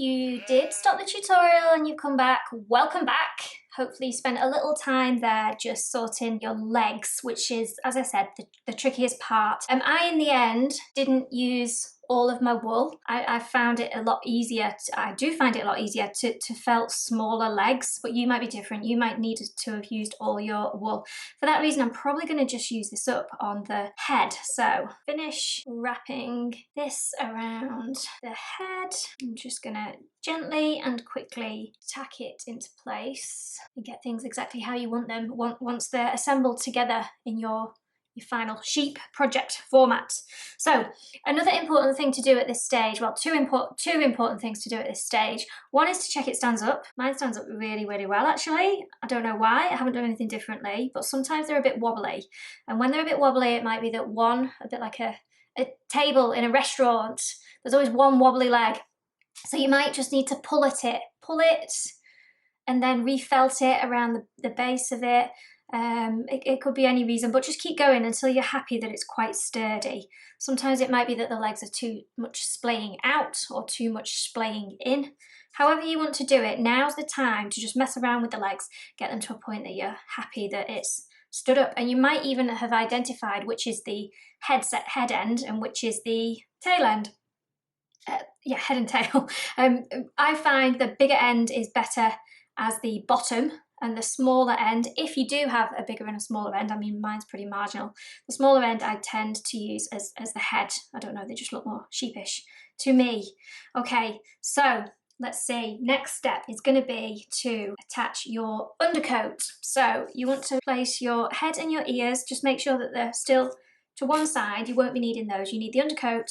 you did stop the tutorial and you've come back, welcome back. Hopefully you spent a little time there just sorting your legs, which is, as I said, the trickiest part. I, in the end, didn't use all of my wool. I found it a lot easier, I do find it a lot easier to felt smaller legs, but you might be different. You might need to have used all your wool. For that reason, I'm probably going to just use this up on the head. So finish wrapping this around the head. I'm just going to gently and quickly tack it into place and get things exactly how you want them once they're assembled together in your final sheep project format. So another important thing to do at this stage, well, two important things to do at this stage. One is to check it stands up. Mine stands up really, really well, actually. I don't know why, I haven't done anything differently, but sometimes they're a bit wobbly. And when they're a bit wobbly, it might be that one, a bit like a table in a restaurant, there's always one wobbly leg. So you might just need to pull it, and then refelt it around the base of it. It could be any reason, but just keep going until you're happy that it's quite sturdy. Sometimes it might be that the legs are too much splaying out or too much splaying in. However you want to do it, now's the time to just mess around with the legs, get them to a point that you're happy that it's stood up. And you might even have identified which is the head end and which is the tail end. Yeah, head and tail. I find the bigger end is better as the bottom, and the smaller end, if you do have a bigger and a smaller end, I mean mine's pretty marginal, the smaller end I tend to use as the head. I don't know, they just look more sheepish to me. Okay, so let's see, next step is going to be to attach your undercoat. So you want to place your head and your ears, just make sure that they're still to one side, you won't be needing those. You need the undercoat,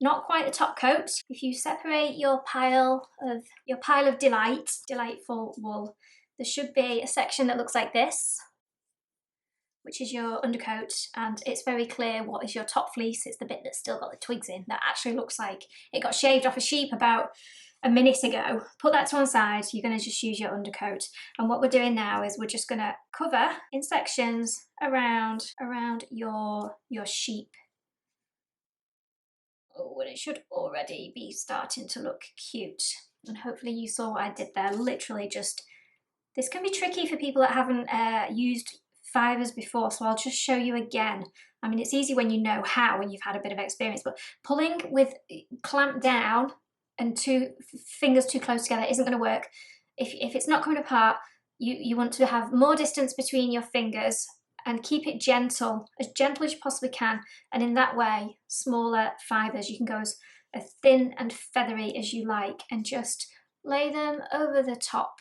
not quite the top coat. If you separate your pile of delightful wool, there should be a section that looks like this, which is your undercoat, and it's very clear what is your top fleece. It's the bit that's still got the twigs in. That actually looks like it got shaved off a sheep about a minute ago. Put that to one side, you're going to just use your undercoat. And what we're doing now is we're just going to cover in sections around your sheep. Oh, and it should already be starting to look cute. And hopefully you saw what I did there, literally just. This can be tricky for people that haven't used fibres before, so I'll just show you again. I mean, it's easy when you know how, when you've had a bit of experience, but pulling with clamped down and two fingers too close together isn't going to work. If it's not coming apart, you want to have more distance between your fingers and keep it gentle as you possibly can. And in that way, smaller fibres, you can go as thin and feathery as you like and just lay them over the top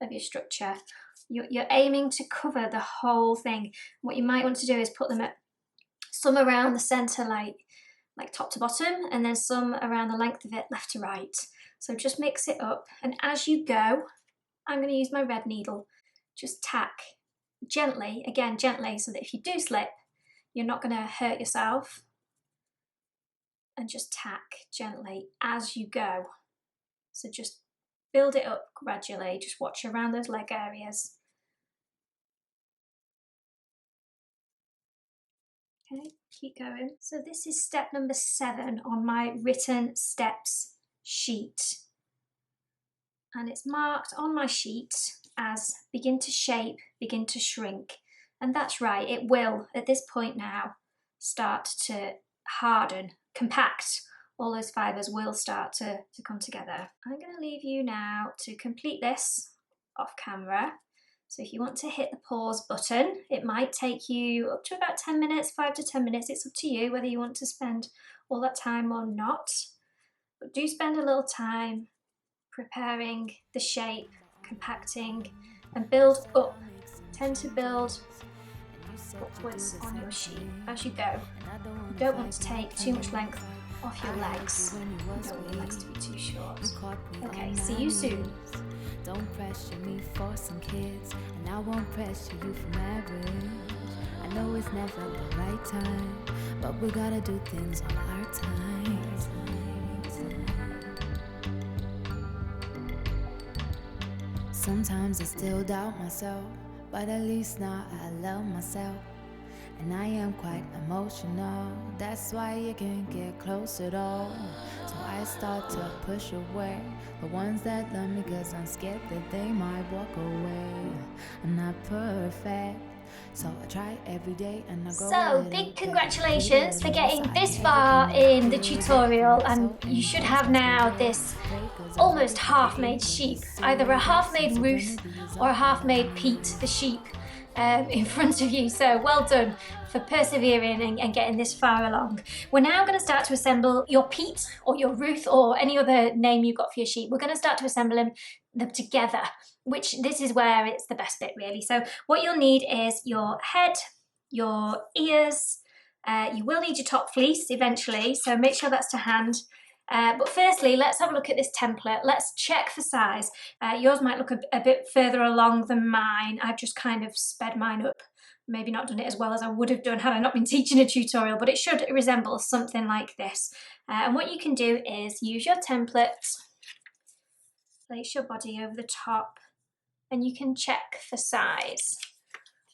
of your structure. You're aiming to cover the whole thing. What you might want to do is put them at some around the center, like top to bottom, and then some around the length of it, left to right. So just mix it up, and as you go, I'm going to use my red needle. Just tack gently, again gently, so that if you do slip, you're not going to hurt yourself. And just tack gently as you go. So just build it up gradually, just watch around those leg areas. Okay, keep going. So this is step number 7 on my written steps sheet. And it's marked on my sheet as begin to shape, begin to shrink. And that's right, it will, at this point now, start to harden, compact. All those fibres will start to come together. I'm going to leave you now to complete this off camera. So if you want to hit the pause button, it might take you up to about 10 minutes, 5 to 10 minutes. It's up to you whether you want to spend all that time or not. But do spend a little time preparing the shape, compacting, and build up. Tend to build upwards on your sheet as you go. You don't want to take too much length off your legs. You don't want your legs to be too short. Okay, see you soon. Don't pressure me for some kids, and I won't pressure you for marriage. I know it's never the right time, but we gotta do things on our time. Sometimes I still doubt myself, but at least now I love myself. And I am quite emotional, that's why you can't get close at all. So I start to push away the ones that love me, cause I'm scared that they might walk away. I'm not perfect, so I try every day and I go So big congratulations for getting this far in the tutorial, and you should have now this almost half-made sheep, either a half-made Ruth or a half-made Pete the sheep in front of you. So well done for persevering and getting this far along. We're now going to start to assemble your Pete or your Ruth or any other name you've got for your sheep. We're going to start to assemble them together, which this is where it's the best bit really. So what you'll need is your head, your ears, you will need your top fleece eventually, so make sure that's to hand. But firstly, let's have a look at this template. Let's check for size. Yours might look a bit further along than mine. I've just kind of sped mine up. Maybe not done it as well as I would have done had I not been teaching a tutorial, but it should resemble something like this. And what you can do is use your template, place your body over the top, and you can check for size.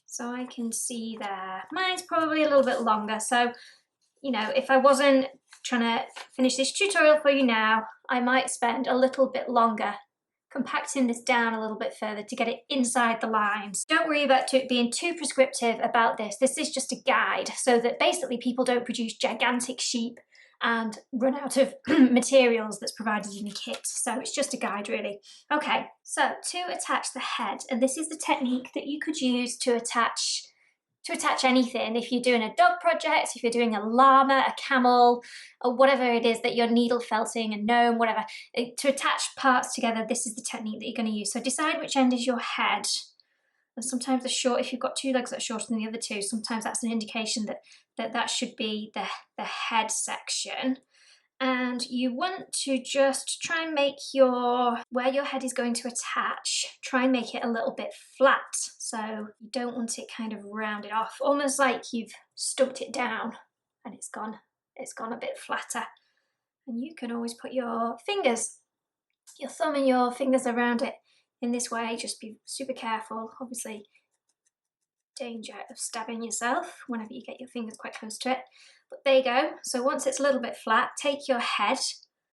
So I can see there, mine's probably a little bit longer. So, you know, if I wasn't trying to finish this tutorial for you now, I might spend a little bit longer compacting this down a little bit further to get it inside the lines. Don't worry about being too prescriptive about this. This is just a guide so that basically people don't produce gigantic sheep and run out of materials that's provided in the kit. So it's just a guide really. Okay, so to attach the head, and this is the technique that you could use to attach anything. If you're doing a dog project, if you're doing a llama, a camel, or whatever it is that you're needle felting, a gnome, whatever, to attach parts together, this is the technique that you're going to use. So decide which end is your head. And sometimes if you've got two legs that are shorter than the other two, sometimes that's an indication that should be the head section. And you want to just try and make where your head is going to attach, try and make it a little bit flat. So you don't want it kind of rounded off, almost like you've stumped it down and it's gone a bit flatter. And you can always put your thumb and your fingers around it in this way. Just be super careful, obviously danger of stabbing yourself whenever you get your fingers quite close to it. But there you go. So once it's a little bit flat, take your head.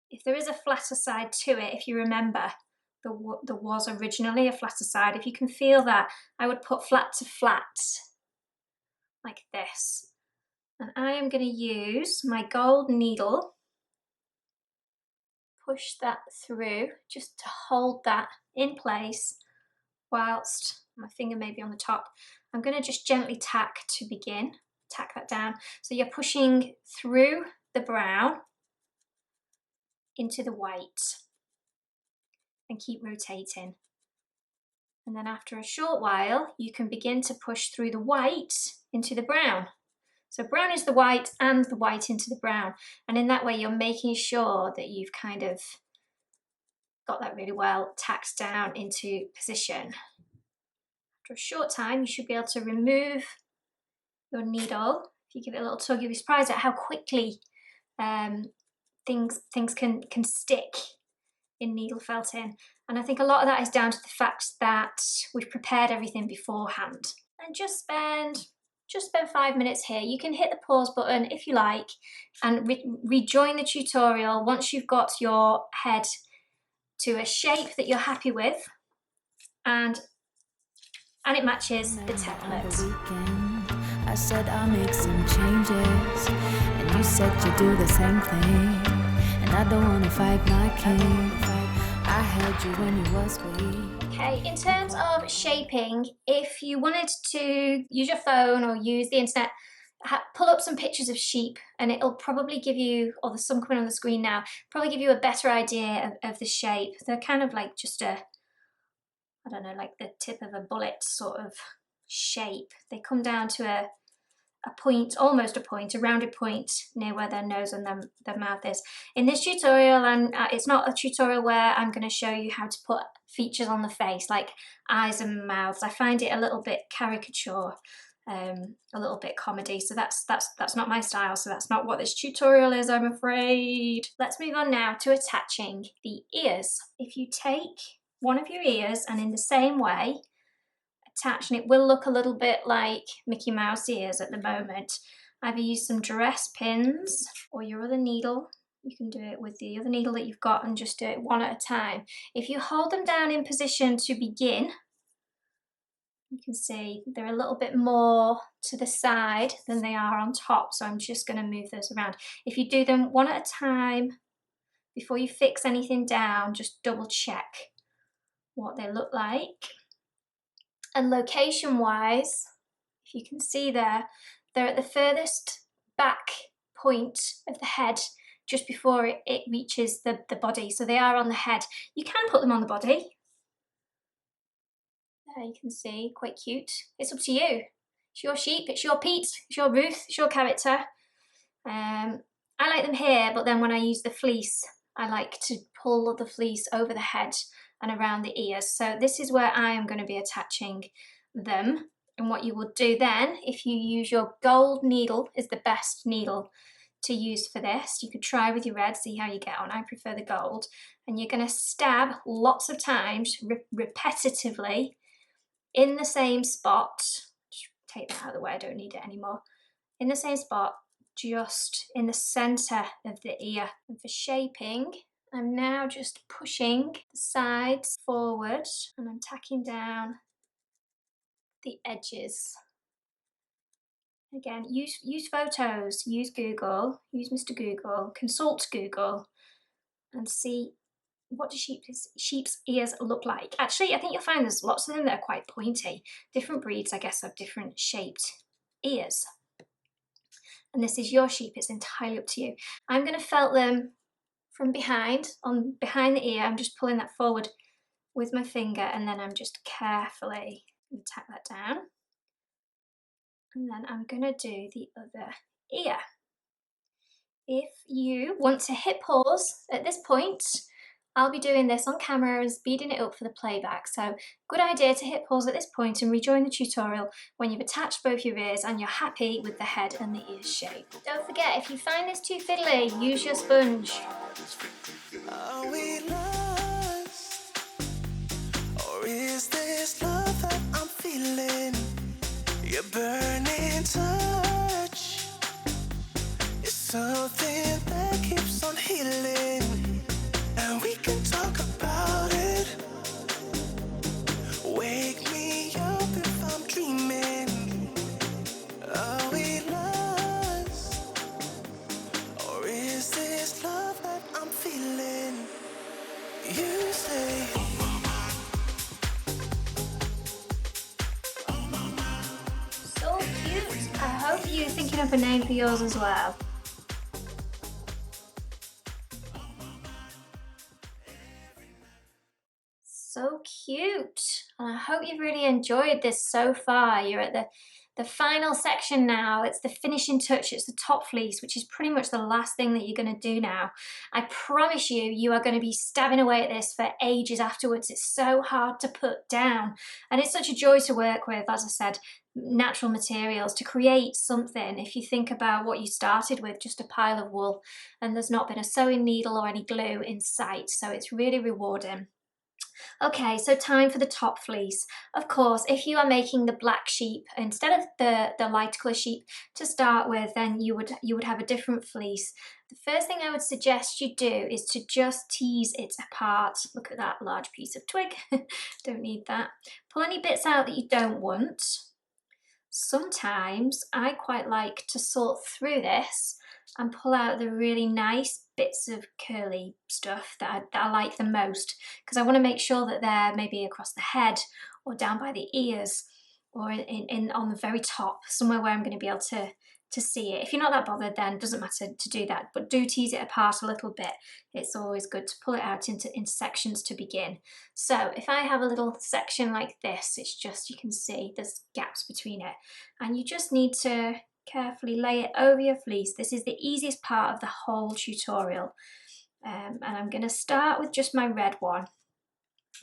If there is a flatter side to it, if you remember, there was originally a flatter side. If you can feel that, I would put flat to flat, like this. And I am going to use my gold needle, push that through, just to hold that in place, whilst my finger may be on the top. I'm going to just gently tack to begin. Tack that down. So you're pushing through the brown into the white and keep rotating. And then after a short while, you can begin to push through the white into the brown. So brown is the white and the white into the brown. And in that way, you're making sure that you've kind of got that really well tacked down into position. After a short time, you should be able to remove your needle. If you give it a little tug, you'll be surprised at how quickly things can stick in needle felting. And I think a lot of that is down to the fact that we've prepared everything beforehand. And just spend 5 minutes here. You can hit the pause button if you like and rejoin the tutorial once you've got your head to a shape that you're happy with and it matches the template. I said I'll make some changes, and you said you do the same thing. And I don't want to fight my king. I held you when you was weak. Okay, in terms of shaping, if you wanted to use your phone or use the internet, pull up some pictures of sheep and it'll probably give you, or there's some coming on the screen now, probably give you a better idea of the shape. They're kind of like just I don't know, like the tip of a bullet sort of shape. They come down to a point, almost a point, a rounded point near where their nose and their mouth is. In this tutorial, it's not a tutorial where I'm going to show you how to put features on the face, like eyes and mouths. I find it a little bit caricature, a little bit comedy, so that's not my style, so that's not what this tutorial is, I'm afraid. Let's move on now to attaching the ears. If you take one of your ears and in the same way attach, and it will look a little bit like Mickey Mouse ears at the moment. Either use some duress pins or your other needle. You can do it with the other needle that you've got and just do it one at a time. If you hold them down in position to begin, you can see they're a little bit more to the side than they are on top, so I'm just going to move those around. If you do them one at a time, before you fix anything down, just double check what they look like. And location wise, if you can see there, they're at the furthest back point of the head just before it reaches the body, so they are on the head. You can put them on the body. There you can see, quite cute. It's up to you. It's your sheep, it's your Pete, it's your Ruth, it's your character. I like them here, but then when I use the fleece, I like to pull the fleece over the head and around the ears. So this is where I am going to be attaching them. And what you will do then, if you use your gold needle, is the best needle to use for this. You could try with your red, see how you get on. I prefer the gold. And you're going to stab lots of times, repetitively, in the same spot. Just take that out of the way, I don't need it anymore. In the same spot, just in the center of the ear. And for shaping, I'm now just pushing the sides forward and I'm tacking down the edges. Again, use photos, use Google, use Mr. Google, consult Google and see what do sheep's ears look like. Actually, I think you'll find there's lots of them that are quite pointy. Different breeds, I guess, have different shaped ears. And this is your sheep, it's entirely up to you. I'm going to felt them from behind, behind the ear. I'm just pulling that forward with my finger and then I'm just carefully going to tack that down. And then I'm going to do the other ear. If you want to hit pause at this point, I'll be doing this on camera and speeding it up for the playback, so good idea to hit pause at this point and rejoin the tutorial when you've attached both your ears and you're happy with the head and the ears shape. Don't forget, if you find this too fiddly, use your sponge. Are we lost? Or is this love that I'm feeling? Your burning touch is something that keeps on healing. And we can talk about it. Wake me up if I'm dreaming. Are we lost? Or is this love that I'm feeling? You say So cute. I hope you're thinking of a name for yours as well. So cute. And I hope you've really enjoyed this so far. You're at the final section now. It's the finishing touch. It's the top fleece, which is pretty much the last thing that you're going to do now. I promise you, you are going to be stabbing away at this for ages afterwards. It's so hard to put down. And it's such a joy to work with, as I said, natural materials to create something. If you think about what you started with, just a pile of wool, and there's not been a sewing needle or any glue in sight. So it's really rewarding. Okay, so time for the top fleece. Of course, if you are making the black sheep instead of the light colour sheep to start with, then you would have a different fleece. The first thing I would suggest you do is to just tease it apart. Look at that large piece of twig. Don't need that. Pull any bits out that you don't want. Sometimes I quite like to sort through this and pull out the really nice bits of curly stuff that I like the most, because I want to make sure that they're maybe across the head or down by the ears or in on the very top, somewhere where I'm going to be able to see it. If you're not that bothered, then it doesn't matter to do that, but do tease it apart a little bit. It's always good to pull it out into sections to begin. So if I have a little section like this, it's just, you can see there's gaps between it, and you just need to carefully lay it over your fleece. This is the easiest part of the whole tutorial. And I'm going to start with just my red one,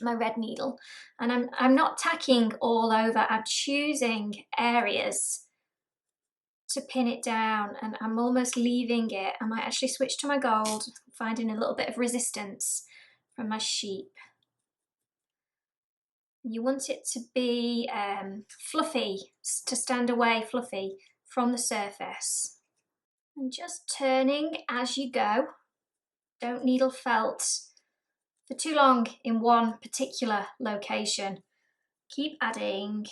my red needle, and I'm not tacking all over. I'm choosing areas to pin it down, and I'm almost leaving it. I might actually switch to my gold, finding a little bit of resistance from my sheep. You want it to be fluffy, to stand away fluffy from the surface. And just turning as you go. Don't needle felt for too long in one particular location. Keep adding.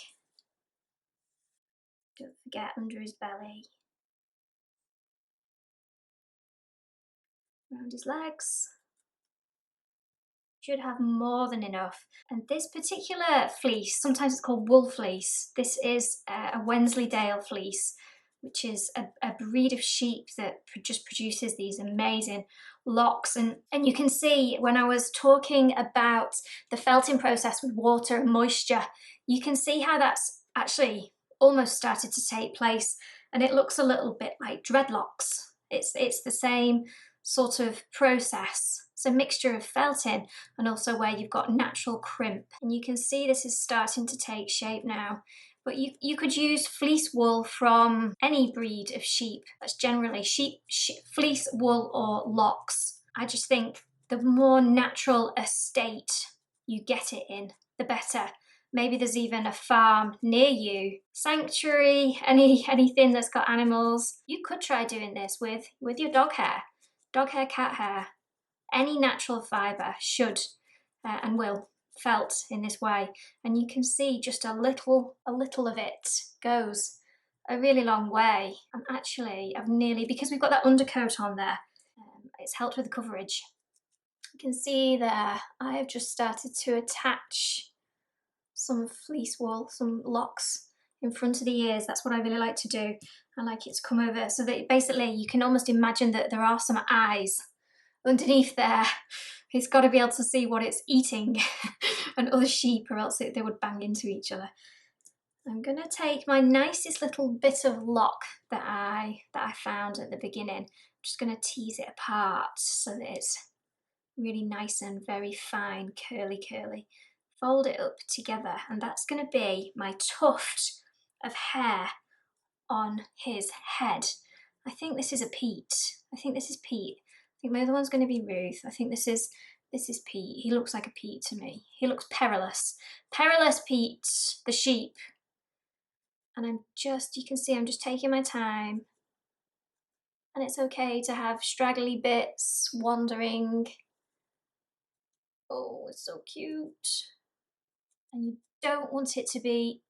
Don't forget under his belly. Around his legs. Should have more than enough. And this particular fleece, sometimes it's called wool fleece. This is a Wensleydale fleece, which is a breed of sheep that just produces these amazing locks. And you can see when I was talking about the felting process with water and moisture, you can see how that's actually almost started to take place, and it looks a little bit like dreadlocks. It's the same sort of process. It's a mixture of felting and also where you've got natural crimp. And you can see this is starting to take shape now. But you could use fleece wool from any breed of sheep. That's generally sheep, fleece wool or locks. I just think the more natural a state you get it in, the better. Maybe there's even a farm near you, sanctuary, anything that's got animals. You could try doing this with your dog hair, cat hair. Any natural fibre should and will felt in this way, and you can see just a little of it goes a really long way. And actually I've nearly, because we've got that undercoat on there, it's helped with the coverage. You can see there I have just started to attach some fleece wool, some locks in front of the ears. That's what I really like to do. I like it to come over so that basically you can almost imagine that there are some eyes underneath there. It's got to be able to see what it's eating and other sheep, or else they would bang into each other. I'm going to take my nicest little bit of lock that I found at the beginning. I'm just going to tease it apart so that it's really nice and very fine, curly. Fold it up together, and that's going to be my tuft of hair on his head. I think this is Pete. I think my other one's going to be Ruth. I think this is Pete. He looks like a Pete to me. He looks perilous. Perilous Pete, the sheep. And you can see I'm just taking my time. And it's okay to have straggly bits wandering. Oh, it's so cute. And you don't want it to be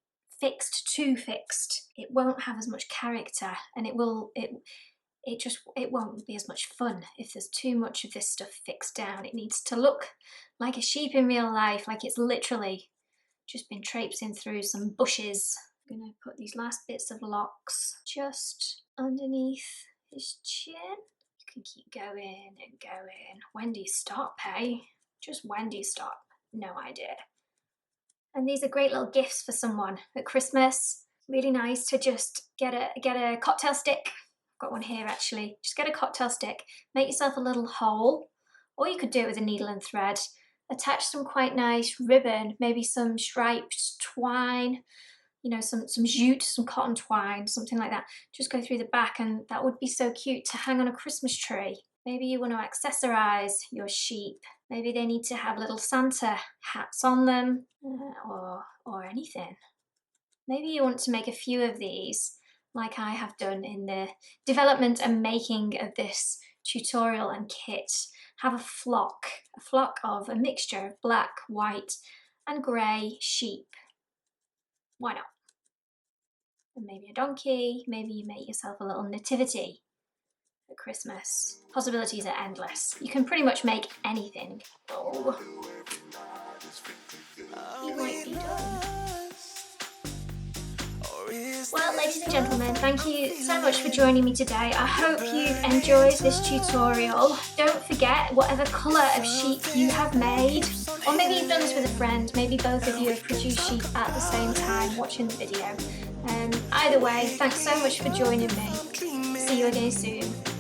too fixed. It won't have as much character, and it won't be as much fun if there's too much of this stuff fixed down. It needs to look like a sheep in real life, like it's literally just been traipsing through some bushes. I'm going to put these last bits of locks just underneath his chin. You can keep going and going. When do you stop, hey? Just when do you stop? No idea. And these are great little gifts for someone at Christmas. Really nice to just get a cocktail stick. I've got one here actually. Just get a cocktail stick, make yourself a little hole, or you could do it with a needle and thread. Attach some quite nice ribbon, maybe some striped twine, some jute, some cotton twine, something like that. Just go through the back, and that would be so cute to hang on a Christmas tree. Maybe you want to accessorize your sheep. Maybe they need to have little Santa hats on them, or anything. Maybe you want to make a few of these, like I have done in the development and making of this tutorial and kit. Have a flock of a mixture of black, white, and grey sheep. Why not? And maybe a donkey, maybe you make yourself a little nativity at Christmas. Possibilities are endless. You can pretty much make anything. Oh. He might be done. Well, ladies and gentlemen, thank you so much for joining me today. I hope you've enjoyed this tutorial. Don't forget, whatever colour of sheep you have made, or maybe you've done this with a friend, maybe both of you have produced sheep at the same time watching the video. Either way, thanks so much for joining me. See you again soon.